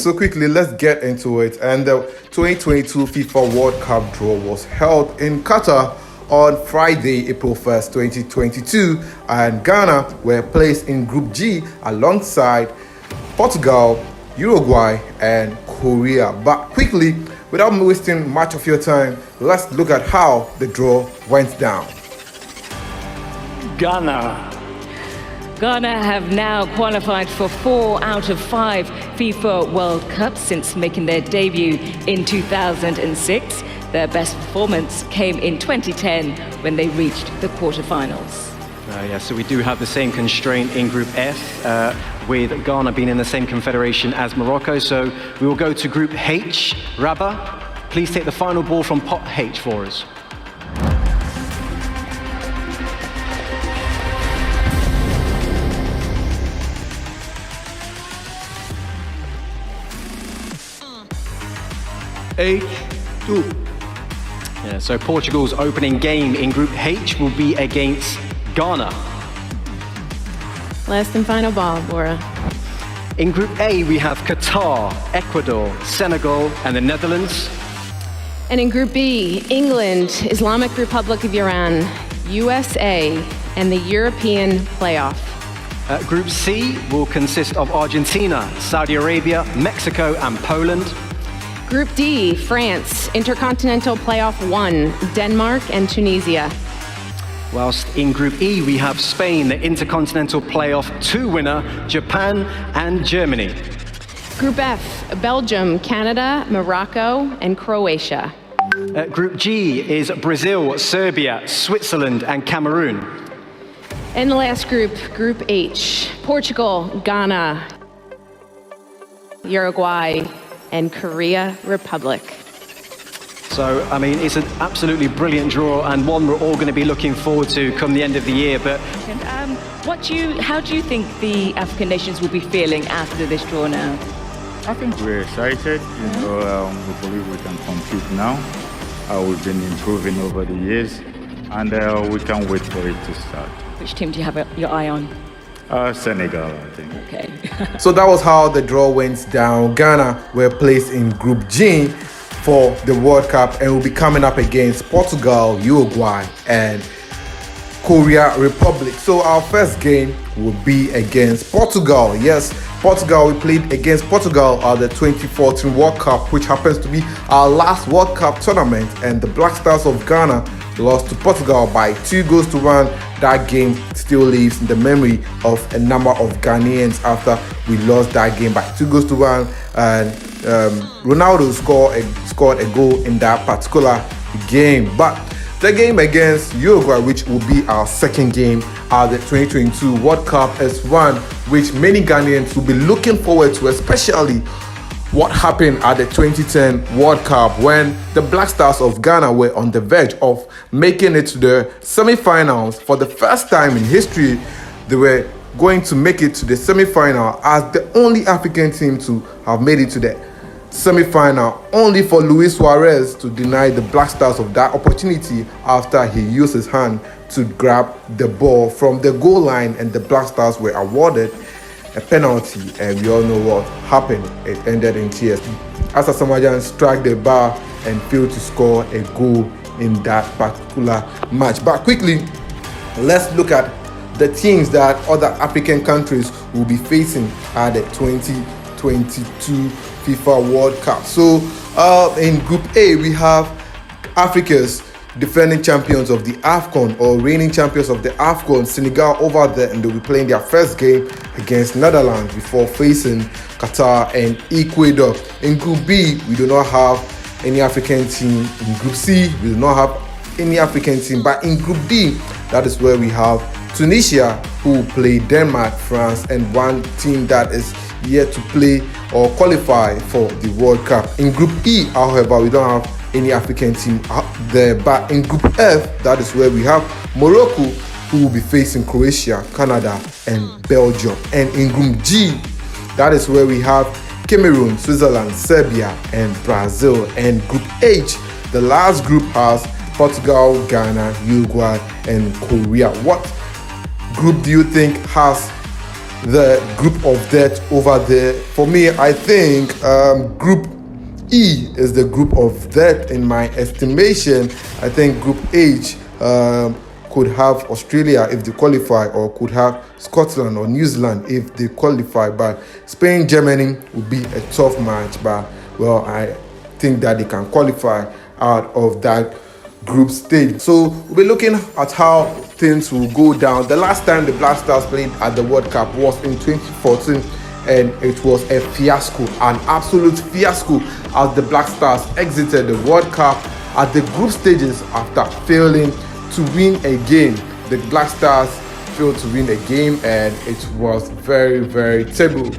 so quickly, let's get into it. And the 2022 FIFA World Cup draw was held in Qatar on Friday, April 1st, 2022, and Ghana were placed in Group G alongside Portugal, Uruguay, and Korea. But quickly, without wasting much of your time, let's look at how the draw went down. Ghana have now qualified for 4 out of 5 FIFA World Cups since making their debut in 2006. Their best performance came in 2010 when they reached the quarterfinals. So we do have the same constraint in Group F, with Ghana being in the same confederation as Morocco. So we will go to Group H. Rabah, please take the final ball from Pot H for us. H2. Yeah, so Portugal's opening game in Group H will be against Ghana. Last and final ball, Bora. In Group A, we have Qatar, Ecuador, Senegal, and the Netherlands. And in Group B, England, Islamic Republic of Iran, USA, and the European playoff. Group C will consist of Argentina, Saudi Arabia, Mexico, and Poland. Group D, France, Intercontinental Playoff 1, Denmark and Tunisia. Whilst in Group E, we have Spain, the Intercontinental Playoff 2 winner, Japan, and Germany. Group F, Belgium, Canada, Morocco, and Croatia. Group G is Brazil, Serbia, Switzerland, and Cameroon. And the last group, Group H, Portugal, Ghana, Uruguay, and Korea Republic. So, I mean, it's an absolutely brilliant draw and one we're all going to be looking forward to come the end of the year. But how do you think the African nations will be feeling after this draw now? I think we're excited. We believe we can compete now. We've been improving over the years, and we can't wait for it to start. Which team do you have your eye on? Senegal, I think. Okay. So that was how the draw went down. Ghana were placed in Group G for the World Cup and will be coming up against Portugal, Uruguay, and Korea Republic. So our first game will be against Portugal. Yes, Portugal. We played against Portugal at the 2014 World Cup, which happens to be our last World Cup tournament, and the Black Stars of Ghana lost to Portugal by 2-1. That game still lives in the memory of a number of Ghanaians after we lost that game by 2-1, and Ronaldo scored a goal in that particular game. But the game against Uruguay, which will be our second game at the 2022 World Cup, is one which many Ghanaians will be looking forward to, especially what happened at the 2010 World Cup when the Black Stars of Ghana were on the verge of making it to the semi-finals. For the first time in history, they were going to make it to the semi-final as the only African team to have made it to the semi-final, only for Luis Suarez to deny the Black Stars of that opportunity after he used his hand to grab the ball from the goal line, and the Black Stars were awarded a penalty, and we all know what happened. It ended in tears. Asa Samajan struck the bar and failed to score a goal in that particular match. But quickly, let's look at the teams that other African countries will be facing at the 2022 FIFA World Cup. So in Group A, we have Africa's defending champions of the AFCON, or reigning champions of the AFCON, Senegal, over there, and they'll be playing their first game against Netherlands before facing Qatar and Ecuador. In Group B, we do not have any African team. In Group C, we do not have any African team. But in Group D, that is where we have Tunisia, who play Denmark, France, and one team that is yet to play or qualify for the World Cup. In Group E, however, we don't have any African team out there. But in Group F, that is where we have Morocco, who will be facing Croatia, Canada, and Belgium. And in Group G, that is where we have Cameroon, Switzerland, Serbia, and Brazil. And Group H, the last group, has Portugal, Ghana, Uruguay, and Korea. What group do you think has the group of death over there. For me, I think Group E is the group of death in my estimation. I think Group H could have Australia if they qualify, or could have Scotland or New Zealand if they qualify. But Spain, Germany would be a tough match. But well, I think that they can qualify out of that group stage. So we'll be looking at how things will go down. The last time the Black Stars played at the World Cup was in 2014, and it was a fiasco, an absolute fiasco, as the Black Stars exited the World Cup at the group stages after failing to win a game. The Black Stars failed to win a game, and it was very, very terrible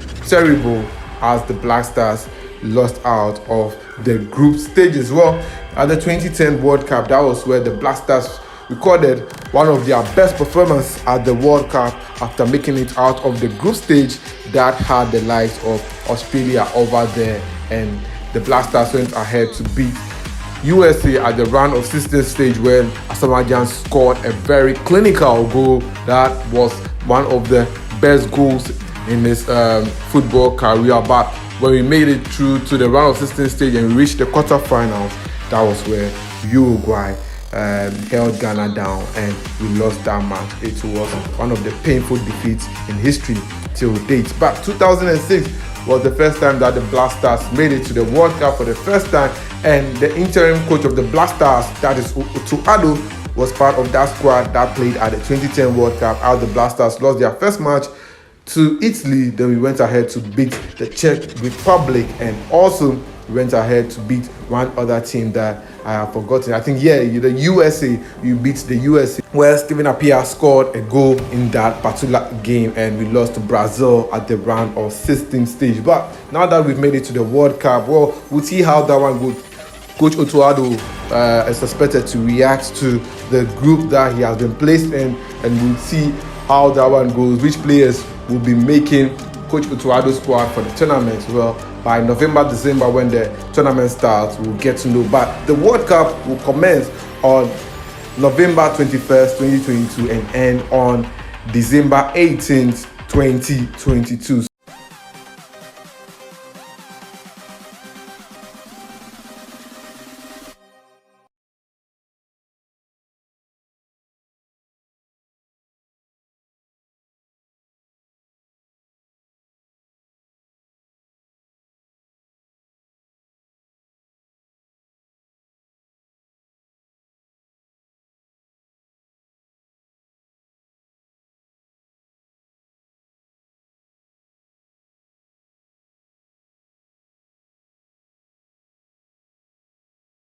as the Black Stars lost out of the group stages. Well, at the 2010 World Cup, that was where the Black Stars recorded one of their best performances at the World Cup after making it out of the group stage that had the likes of Australia over there, and the Black Stars went ahead to beat USA at the round of 16 stage, where Asamoah scored a very clinical goal that was one of the best goals in his football career. But when we made it through to the round of 16 stage and we reached the quarterfinals, that was where Uruguay held Ghana down and we lost that match. It was one of the painful defeats in history till date. But 2006 was the first time that the Black Stars made it to the World Cup for the first time, and the interim coach of the Black Stars, that is Utu Ado, was part of that squad that played at the 2010 World Cup. As the Black Stars lost their first match to Italy, then we went ahead to beat the Czech Republic, and also we went ahead to beat one other team that I have forgotten. I think, the USA. You beat the USA. Well, Steven Appiah scored a goal in that particular game, and we lost to Brazil at the round of 16 stage. But now that we've made it to the World Cup, well, we'll see how that one goes. Coach Otuado is expected to react to the group that he has been placed in, and we'll see how that one goes, which players will be making Coach Otuado's squad for the tournament. Well, by November, December, when the tournament starts, we'll get to know. But the World Cup will commence on November 21st, 2022 and end on December 18th, 2022.